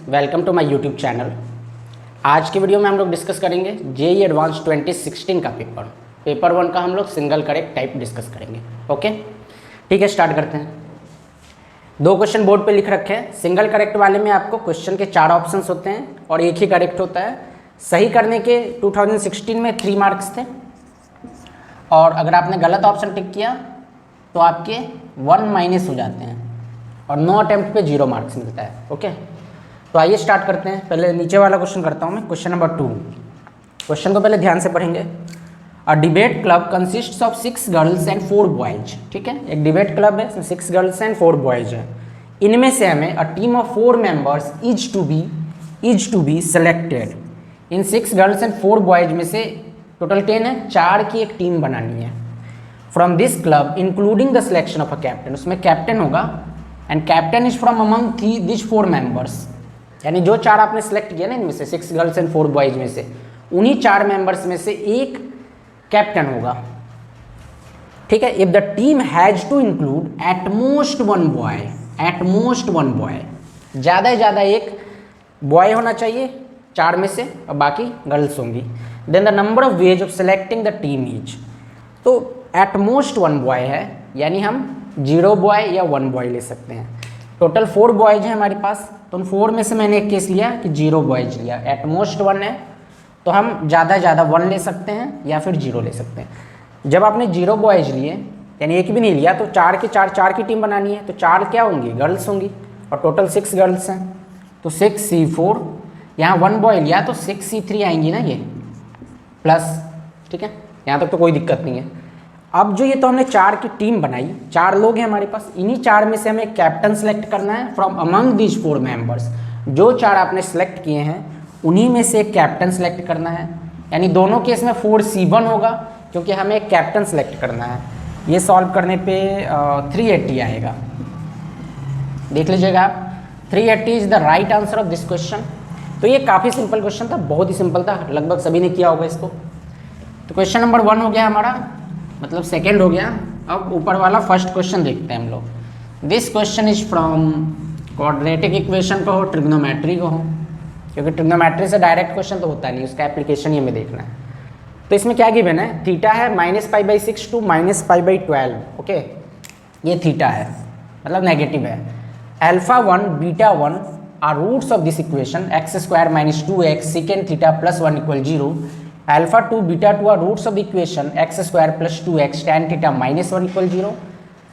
Welcome to my YouTube channel. आज की video में हम लोग डिस्कस करेंगे जेईई एडवांस 2016 का पेपर 1 का हम लोग सिंगल करेक्ट टाइप डिस्कस करेंगे। ओके ठीक है, स्टार्ट करते हैं। 2 क्वेश्चन बोर्ड पे लिख रखे हैं। सिंगल करेक्ट वाले में आपको क्वेश्चन के 4 ऑप्शंस होते हैं और एक ही करेक्ट होता है। सही करने के 2016 में 3 मार्क्स थे और अगर आपने गलत ऑप्शन टिक किया तो आपके 1 माइनस हो जाते हैं और 9 अटेम्प्ट पे 0 मार्क्स मिलता है। ओके तो आइए स्टार्ट करते हैं। पहले नीचे वाला क्वेश्चन करता हूँ मैं, क्वेश्चन नंबर 2। क्वेश्चन को पहले ध्यान से पढ़ेंगे। A debate club consists of 6 girls and 4 boys. ठीक है, एक डिबेट क्लब है, 6 गर्ल्स एंड 4 बॉयज है। इनमें से हमें a team of 4 members is to be selected. इन 6 गर्ल्स एंड 4 बॉयज में से टोटल 10 है, 4 की एक टीम बनानी है। From this club including the selection of a captain, उसमें कैप्टन होगा and captain is from among this 4 members. यानी जो 4 आपने सेलेक्ट किया ना, इनमें से 6 गर्ल्स एंड 4 बॉयज में से उन्हीं 4 मेंबर्स में से एक कैप्टन होगा। ठीक है, if the team has to include at most one boy, ज़्यादा से ज़्यादा एक बॉय होना चाहिए 4 में से और बाकी गर्ल्स होंगी। Then the number of ways of selecting the team is, तो एट मोस्ट 1 बॉय है, यानी हम 0 बॉय या 1 बॉय ले सकते हैं। टोटल 4 बॉयज हैं हमारे पास, तो उन 4 में से मैंने एक केस लिया कि 0 बॉयज लिया। एट मोस्ट 1 है तो हम ज़्यादा से ज़्यादा 1 ले सकते हैं या फिर 0 ले सकते हैं। जब आपने 0 बॉयज लिए यानी एक भी नहीं लिया तो 4 के 4 की टीम बनानी है, तो 4 क्या होंगी, गर्ल्स होंगी और टोटल 6 गर्ल्स हैं, तो 6C4। यहाँ 1 बॉय लिया तो 6C3 आएंगी ना ये प्लस। ठीक है, यहाँ तक तो कोई दिक्कत नहीं है। अब जो ये तो हमने 4 की टीम बनाई, 4 लोग हैं हमारे पास, इन्हीं 4 में से हमें कैप्टन सेलेक्ट करना है फ्रॉम अमंग दीज 4 मेंबर्स। जो 4 आपने सेलेक्ट किए हैं उन्हीं में से एक कैप्टन सेलेक्ट करना है। यानी दोनों केस में 4C1 होगा क्योंकि हमें एक कैप्टन सेलेक्ट करना है। ये सॉल्व करने पे 380 आएगा, देख लीजिएगा आप। 380 is the right answer of this question. तो ये काफ़ी सिंपल क्वेश्चन था, बहुत ही सिंपल था, लगभग सभी ने किया होगा इसको। तो क्वेश्चन नंबर 1 हो गया हमारा, मतलब सेकेंड हो गया। अब ऊपर वाला फर्स्ट क्वेश्चन देखते हैं हम लोग। This question is from quadratic equation को हो, ट्रिग्नोमेट्री को हो, क्योंकि ट्रिग्नोमेट्री से डायरेक्ट क्वेश्चन तो होता नहीं, उसका एप्लीकेशन ही हमें देखना है। तो इसमें क्या गिवन है, थीटा है -π/6 टू -π/12। ओके, ये थीटा है मतलब नेगेटिव है। α1 β1 are roots of this equation, x² - 2x secant θ + 1 = 0। α2 β2 are roots of the equation x² + 2x tan θ - 1 = 0.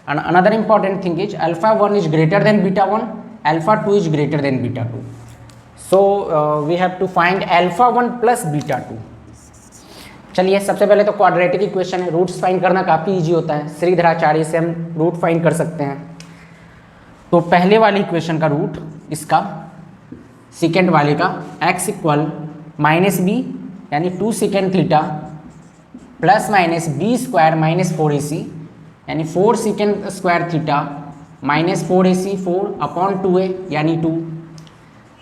And another important thing is α1 is greater than β1, α2 is greater than β2. So we have to find α1 plus β2. चलिए सबसे पहले तो quadratic equation है, roots find करना काफ़ी easy होता है, श्रीधराचार्य से हम रूट फाइंड कर सकते हैं। तो पहले वाली इक्वेशन का रूट इसका, सेकेंड वाले का x = -b यानी 2 secant θ ± b² - 4ac यानी 4 secant² θ - 4ac 4/2a यानी 2।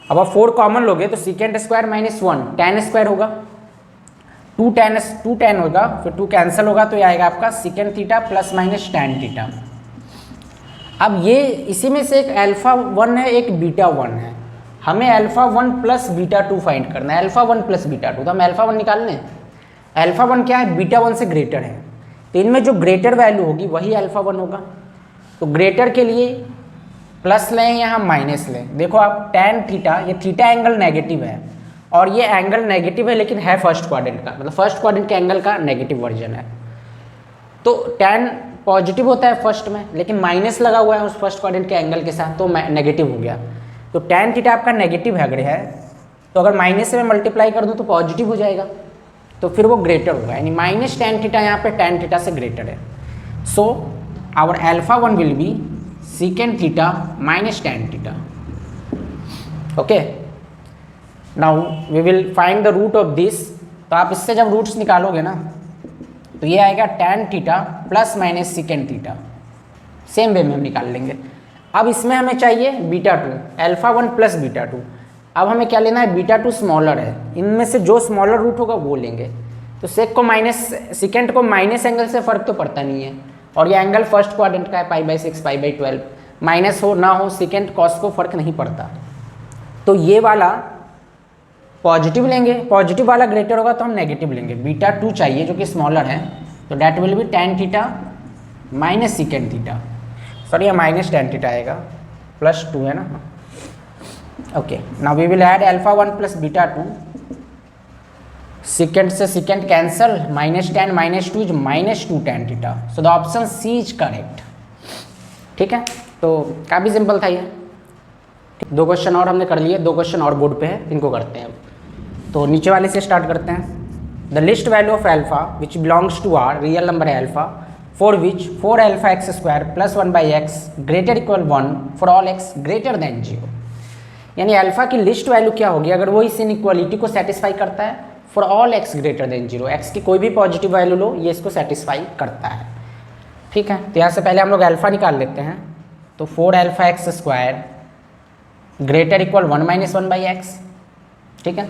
अब आप 4 कॉमन लोगे तो secant² - 1 tan स्क्वायर होगा, 2 tan होगा, फिर 2 कैंसिल होगा तो ये आएगा आपका secant θ ± tan θ। अब ये इसी में से एक α1 है, एक β1 है, हमें α1 प्लस β2 फाइंड करना है। α1 प्लस β2 तो हम α1 निकाल लें। α1 क्या है, β1 से ग्रेटर है, तो इनमें जो ग्रेटर वैल्यू होगी वही α1 होगा। तो ग्रेटर के लिए प्लस लें या हम माइनस लें। देखो आप tan θ, ये थीटा एंगल नेगेटिव है और ये एंगल नेगेटिव है लेकिन है फर्स्ट क्वाड्रेंट का, मतलब फर्स्ट क्वाड्रेंट के एंगल का नेगेटिव वर्जन है। तो tan पॉजिटिव होता है फर्स्ट में, लेकिन माइनस लगा हुआ है उस फर्स्ट क्वाड्रेंट के एंगल के साथ, तो नेगेटिव हो गया। तो tan θ आपका नेगेटिव है, अगर है तो अगर माइनस से मैं मल्टीप्लाई कर दूं तो पॉजिटिव हो जाएगा, तो फिर वो ग्रेटर होगा, यानी -tan θ यहाँ पे tan θ से ग्रेटर है। So our α1 will be secant θ - tan θ। Okay, now we will find the root of this. तो आप इससे जब रूट्स निकालोगे ना तो ये आएगा tan θ ± secant θ, सेम वे में हम निकाल लेंगे। अब इसमें हमें चाहिए β2, α1 प्लस β2। अब हमें क्या लेना है, β2 स्मॉलर है, इनमें से जो स्मॉलर रूट होगा वो लेंगे। तो सेकेंड को माइनस एंगल से फ़र्क तो पड़ता नहीं है, और ये एंगल फर्स्ट क्वाड्रेंट का है π/6 π/12, माइनस हो ना हो सेकेंड कॉस को फ़र्क नहीं पड़ता। तो ये वाला पॉजिटिव लेंगे, पॉजिटिव वाला ग्रेटर होगा तो हम नेगेटिव लेंगे। बीटा 2 चाहिए जो कि स्मॉलर है, तो that will be tan theta minus secant theta, sorry ये माइनस tan थीटा आएगा, प्लस 2 है ना। Okay, now we will add alpha 1 plus beta 2, second से second cancel, minus tan minus 2 is minus 2 tan theta, so the option C is correct. ठीक है, तो काफ़ी simple था ये। 2 क्वेश्चन और हमने कर लिए, 2 क्वेश्चन और बोर्ड पे है, इनको करते हैं अब। तो नीचे वाले से स्टार्ट करते हैं। The list value of alpha which belongs to R, real number है alpha, for which 4 alpha x square plus 1 by x greater equal 1 for all x greater than 0। यानी अल्फा की लिस्ट वैल्यू क्या होगी अगर वो इस इनइक्वालिटी को satisfy करता है for all x greater than 0, x की कोई भी पॉजिटिव वैल्यू लो ये इसको सेटिस्फाई करता है। ठीक है, तो यहाँ से पहले हम लोग अल्फा निकाल लेते हैं। तो 4 alpha x square greater equal 1 minus 1 by x. ठीक है,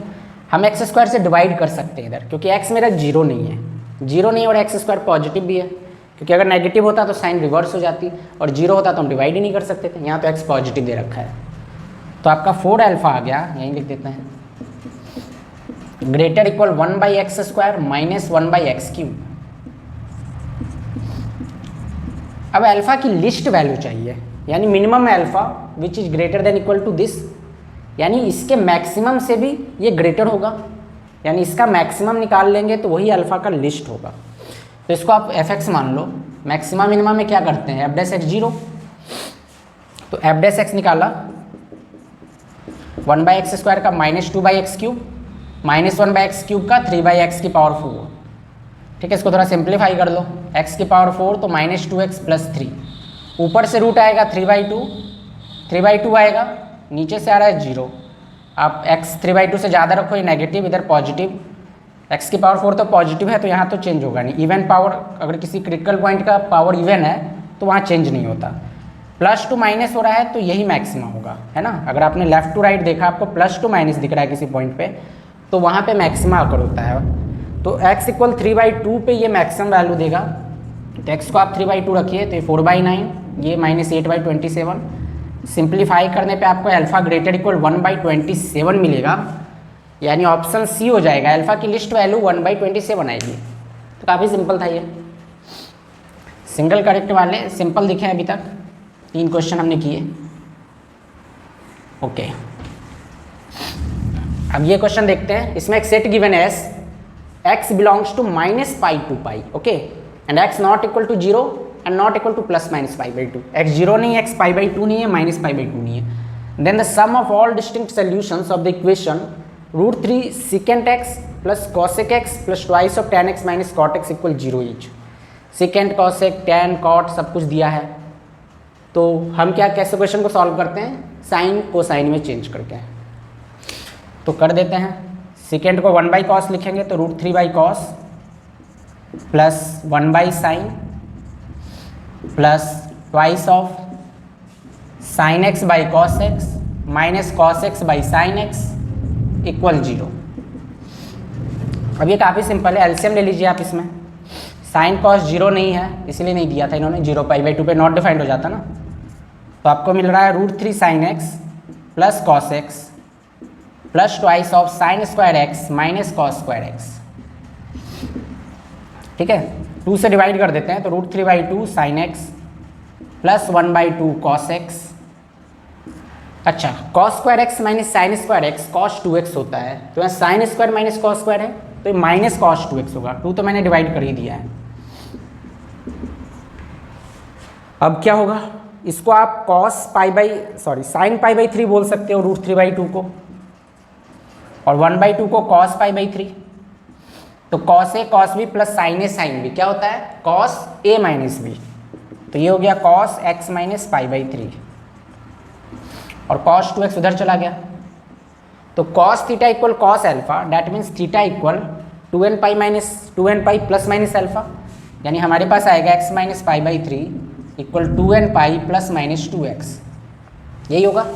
हम एक्स स्क्वायर से डिवाइड कर सकते हैं इधर, क्योंकि एक्स मेरा जीरो नहीं है, जीरो नहीं और एक्स स्क्वायर पॉजिटिव भी है, क्योंकि अगर नेगेटिव होता तो साइन रिवर्स हो जाती और जीरो होता तो हम डिवाइड ही नहीं कर सकते थे। यहाँ तो एक्स पॉजिटिव दे रखा है, तो आपका 4 अल्फा आ गया, यहीं लिख देते हैं, greater equal 1 by X square minus 1 by X cube. अब अल्फा की लिस्ट वैल्यू चाहिए, यानी minimum alpha which is greater than equal to this, यानी इसके मैक्सिमम से भी ये ग्रेटर होगा, यानी इसका मैक्सिमम निकाल लेंगे तो वही अल्फा का लिस्ट होगा। तो इसको आप एफ एक्स मान लो, मैक्सिमम मिनिमम में क्या करते हैं, एफ डैश एक्स 0, तो एफ डैश एक्स निकाला 1 बाई एक्स स्क्वायर का minus 2 by X cube, minus 1 by X cube का 3 बाई एक्स की पावर 4। ठीक है, इसको थोड़ा सिंप्लीफाई कर लो, एक्स की पावर 4 तो माइनस 2x प्लस 3, ऊपर से रूट आएगा 3/2, 3/2 आएगा, नीचे से आ रहा है 0। आप x 3/2 से ज़्यादा रखो, ये नेगेटिव इधर पॉजिटिव, x की पावर 4 तो पॉजिटिव है तो यहाँ तो चेंज होगा नहीं। इवन पावर, अगर किसी क्रिटिकल पॉइंट का पावर इवन है तो वहाँ चेंज नहीं होता। प्लस टू माइनस हो रहा है तो यही मैक्सिमम होगा, है ना। अगर आपने लेफ्ट टू राइट देखा, आपको प्लस टू माइनस दिख रहा है किसी पॉइंट पे, तो वहाँ पे मैक्सिमम आकर होता है। तो x इक्वल 3/2 पे ये मैक्सिमम वैल्यू देगा, तो x को आप 3/2 रखिए तो ये 4/9, ये माइनस 8/27। सिंप्लीफाई करने पे आपको अल्फा ग्रेटर इक्वल 1/27 मिलेगा, यानी ऑप्शन सी हो जाएगा। अल्फा की लिस्ट वैल्यू 1/27 आएगी। तो काफ़ी सिंपल था ये, सिंगल करेक्ट वाले सिंपल दिखे अभी तक, 3 क्वेश्चन हमने किए। ओके, अब ये क्वेश्चन देखते हैं। इसमें एक सेट गिवन है S, x belongs to -π to π, okay, and x not equal to 0 and not equal to plus minus π/2। x 0 नहीं है, x π/2 नहीं है, माइनस π/2 नहीं है। Then the sum of all distinct solutions of the equation √3 secant x plus cosec x plus twice of tan x minus cot x equal 0 each. secant, cosec, tan, cot सब कुछ दिया है, तो हम क्या कैसे क्वेश्चन को सॉल्व करते हैं, साइन कोसाइन में चेंज करके। तो कर देते हैं, सेकेंड को 1 बाई कॉस लिखेंगे तो √3 by cos plus 1 by sine plus twice of sine x by cos x minus cos x by sine x equal 0। अब ये काफ़ी सिंपल है, एलसीएम ले लीजिए आप इसमें। साइन कॉस 0 नहीं है इसलिए नहीं दिया था इन्होंने, 0 π/2 पे नॉट डिफाइंड हो जाता ना। तो आपको मिल रहा है √3 sign x plus cos x plus twice of sine square x minus cos square x. ठीक है, 2 से डिवाइड कर देते हैं तो √3/2 sine x plus 1/2 cos x. अच्छा, cos square x minus sine square x cos 2x होता है, तो यहाँ sine square minus cos square है तो ये माइनस कॉस 2x होगा। 2 तो मैंने डिवाइड कर ही दिया है। अब क्या होगा, इसको आप साइन π/3 बोल सकते हो √3/2 को, और 1/2 को cos π/3। तो cos a cos b plus sine a sine b क्या होता है, cos a माइनस b। तो ये हो गया cos x माइनस π/3, और cos 2x उधर चला गया। तो cos theta equal cos alpha, that means theta equal 2nπ plus minus alpha, यानी हमारे पास आएगा x minus π/3 equal 2nπ plus minus 2x, यही होगा,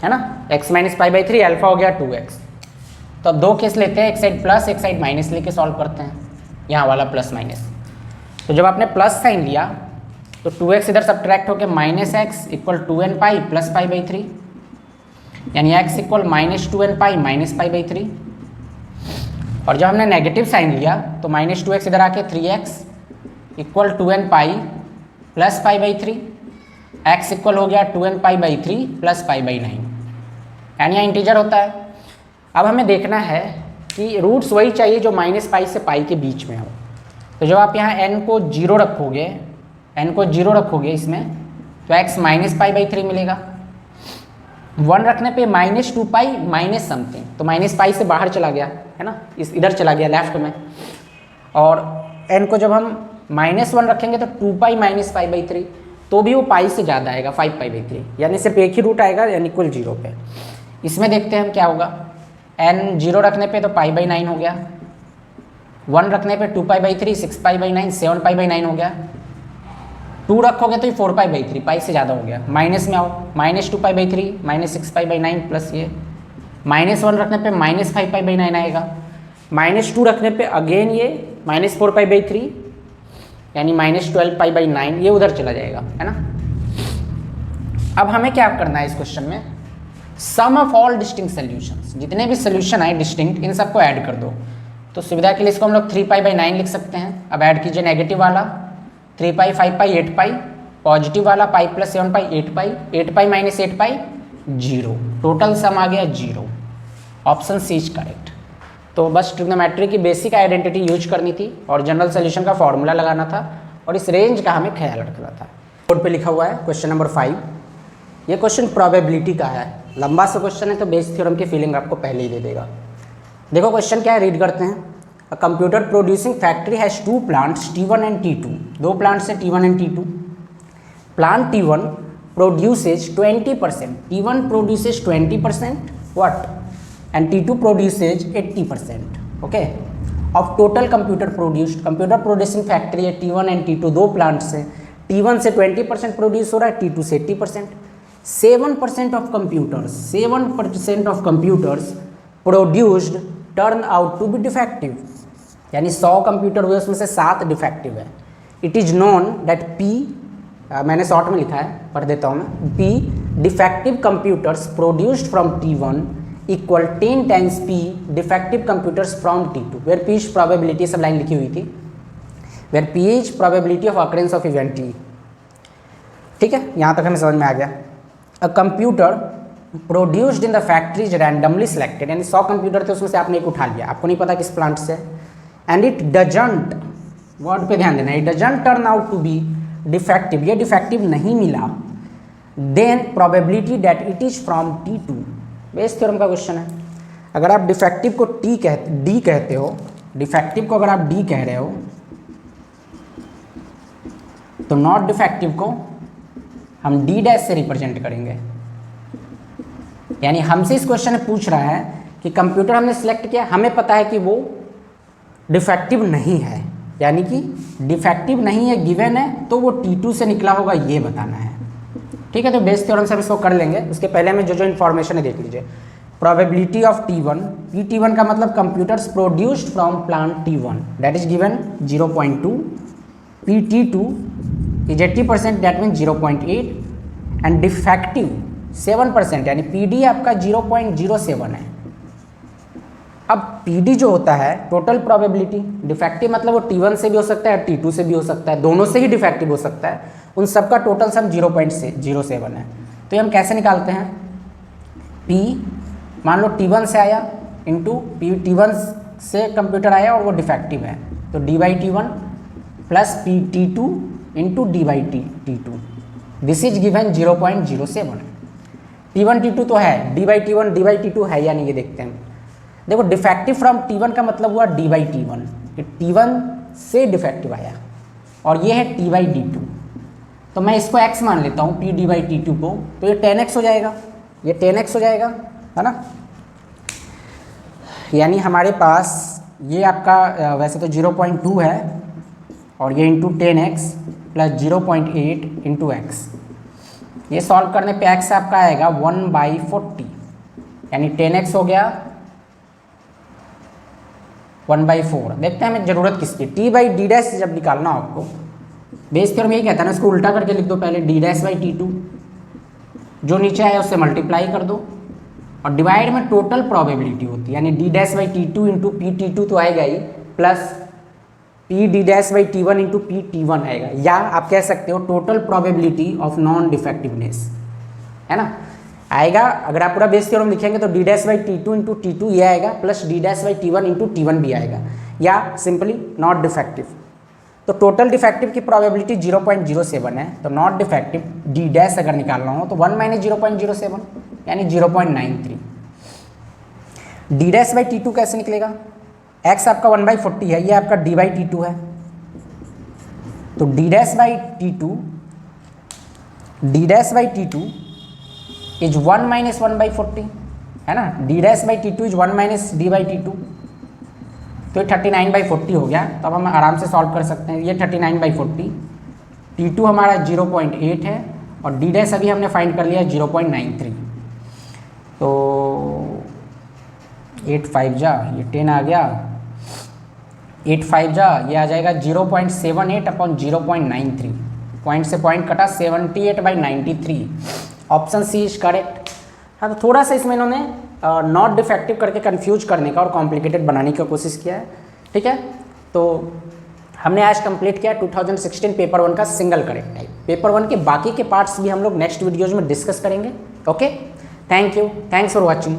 है ना। x माइनस π/3 अल्फा हो गया 2x। तो अब 2 केस लेते हैं, एक साइड प्लस एक साइड माइनस लेके सॉल्व करते हैं, यहाँ वाला प्लस माइनस। तो जब आपने प्लस साइन लिया तो 2x इधर सब्ट्रैक्ट होकर -x इक्वल 2nπ प्लस π/3, यानी x इक्वल -2n पाई -π/3। और जब हमने नेगेटिव साइन लिया तो -2x इधर आके 3x equal 2n pi plus π/3, x equal हो गया 2n पाई/3 प्लस π/9, यानी यहाँ इंटीजर होता है। अब हमें देखना है कि रूट्स वही चाहिए जो -π से π के बीच में हो। तो जब आप यहाँ n को 0 रखोगे इसमें, तो x -π/3 मिलेगा। 1 रखने पे -2π माइनस समथिंग, तो -π से बाहर चला गया है ना, इधर चला गया लेफ्ट में। और n को जब हम -1 रखेंगे तो 2π -π/3, तो भी वो π से ज़्यादा आएगा 5π/3, यानी सिर्फ एक ही रूट आएगा, यानी कुल 0 पे। इसमें देखते हैं हम क्या होगा। n 0 रखने पे तो π/9 हो गया, 1 रखने पे 2π/3, 6π/9, 7π/9 हो गया। 2 रखोगे तो ये 4π/3, π से ज़्यादा हो गया। माइनस में आओ, -2π/3 -6π/9 प्लस ये, -1 रखने पे -5π/9 आएगा। -2 रखने पे अगेन ये -4π/3, यानी -12π/9, ये उधर चला जाएगा, है ना। अब हमें क्या करना है इस क्वेश्चन में, सम ऑफ ऑल डिस्टिंक्ट सॉल्यूशंस, जितने भी सॉल्यूशन आए डिस्टिंक्ट, इन सबको ऐड कर दो। तो सुविधा के लिए इसको हम लोग 3π/9 लिख सकते हैं। अब ऐड कीजिए नेगेटिव वाला 3π 5π 8π, पॉजिटिव वाला π + 7π 8π, 8π - 8π 0, टोटल सम आ गया 0। Option C is correct. तो बस ट्रिग्नोमेट्री की बेसिक आइडेंटिटी यूज करनी थी और जनरल सोल्यूशन का फॉर्मूला लगाना था और इस रेंज का हमें ख्याल रखना था। बोर्ड पे लिखा हुआ है क्वेश्चन नंबर 5। ये क्वेश्चन प्रोबेबिलिटी का है, लंबा सा क्वेश्चन है तो बेस थ्योरम की फीलिंग आपको पहले ही दे देगा। देखो क्वेश्चन क्या है, रीड करते हैं। A computer producing factory has 2 plants T1 and T2। 2 plants है T1 and T2। Plant T1 produces 20%, T1 produces 20% what and T2 produces 80%, okay, of total computer produced. Computer producing factory है T1 and T2, 2 plants हैं। T1 से 20% produce हो रहा है, T2 से 80%। 7% of computers produced turn out to be defective, यानी 100 computer हुए उसमें से 7 डिफेक्टिव है। It is known that P, मैंने शॉर्ट में लिखा है, पढ़ देता हूँ मैं, P defective computers produced from T1 equal 10 times P defective computers from T2, where P is probability, सब लाइन लिखी हुई थी, where P is probability of occurrence of event T। ठीक है, यहाँ तक हमें समझ में आ गया। A computer produced in the factory is randomly selected, यानी 100 कंप्यूटर थे उसमें से आपने एक उठा लिया, आपको नहीं पता किस प्लांट से, एंड इट डजंट, वर्ड पे ध्यान देना, it doesn't turn out to be defective, ये डिफेक्टिव नहीं मिला, then probability that it is from T2। Bayes theorem का क्वेश्चन है। अगर आप डिफेक्टिव को D कहते हो, डिफेक्टिव को अगर आप D कह रहे हो, तो नॉट डिफेक्टिव को हम D' से रिप्रेजेंट करेंगे। यानी हमसे इस क्वेश्चन में पूछ रहा है कि कंप्यूटर हमने सिलेक्ट किया, हमें पता है कि वो डिफेक्टिव नहीं है, यानी कि डिफेक्टिव नहीं है, गिवन है, तो वो T2 से निकला होगा, ये बताना है। ठीक है, तो बेस थ्योरम से हम इसको कर लेंगे। उसके पहले में जो इन्फॉर्मेशन है देख लीजिए। प्रोबेबिलिटी ऑफ T1, P-T1 का मतलब computers produced from plant T1, that is given 0.2, P-T2 is 80%, that mean 0.8, and defective 7%, यानी PD आपका 0.07 है। अब PD जो होता है टोटल प्रोबेबिलिटी, डिफेक्टिव मतलब वो T1 से भी हो सकता है, T2 से भी हो सकता है, दोनों से ही डिफेक्टिव हो सकता है, उन सबका टोटल सम 0.07 है। तो ये हम कैसे निकालते हैं, P मान लो T1 से आया इंटू T1 से कंप्यूटर आया और वो डिफेक्टिव है, तो D/T1 plus T2 into D/T2, this is given 0.07। T1 T2 तो है, D/T1 D/T2 है या नहीं, ये देखते हैं। देखो डिफेक्टिव फ्रॉम T1 का मतलब हुआ D/T1, T1 से डिफेक्टिव आया, और ये है T/D2, तो मैं इसको x मान लेता हूँ P D/T2 को, तो ये 10x हो जाएगा, ये 10x हो जाएगा, है ना। यानी हमारे पास ये आपका वैसे तो 0.2 है, और ये into 10x plus 0.8 into x, ये सॉल्व करने पे x आपका आएगा 1/40, यानी 10x हो गया 1/4। देखते हैं हमें ज़रूरत किसकी, T/D' जब निकालना हो आपको, बेस थ्योरम यही कहता है ना, इसको उल्टा करके लिख दो पहले, D'/T2, जो नीचे आया उससे मल्टीप्लाई कर दो, और डिवाइड में टोटल प्रोबेबिलिटी होती है, यानी D dash by T two into P T two तो आएगा ही, plus P D dash by T one into P T one आएगा, या आप कह सकते हो total probability of non defectiveness, है ना, आएगा। अगर आप पूरा बेस थ्योरम लिखेंगे तो D dash by T two into T two ये आएगा, plus D dash by T one into T one भी आएगा, या सिंपली नॉट डिफेक्टिव। तो टोटल डिफेक्टिव की प्रोबेबिलिटी 0.07 है, तो नॉट डिफेक्टिव डी डैश अगर निकालना हो तो 1 माइनस 0.07 यानी 0.93। D dash by T two कैसे निकलेगा, एक्स आपका 1/40 है, ये आपका डी बाई टी टू है, तो D dash by T two is 1 minus 1/40, है ना, D dash by T two is 1 minus D by T two, तो ये 39/40 हो गया। तो अब हम आराम से सॉल्व कर सकते हैं, ये 39/40, टी टू हमारा 0.8 है और डी डैश अभी हमने फाइंड कर लिया 0.93, तो 8 5 जा ये 10 आ गया, 8 5 जा ये आ जाएगा 0.78 अपॉन 0.93, पॉइंट से पॉइंट कटा 78/93, ऑप्शन सी इज करेक्ट। हाँ, तो थोड़ा सा इसमें इन्होंने नॉट डिफेक्टिव करके कंफ्यूज करने का और कॉम्प्लिकेटेड बनाने की कोशिश किया है, ठीक है। तो हमने आज कंप्लीट किया 2016 पेपर 1 का सिंगल करेक्ट टाइप। पेपर 1 के बाकी के पार्ट्स भी हम लोग नेक्स्ट वीडियोज में डिस्कस करेंगे। Okay, thank you, thanks for watching.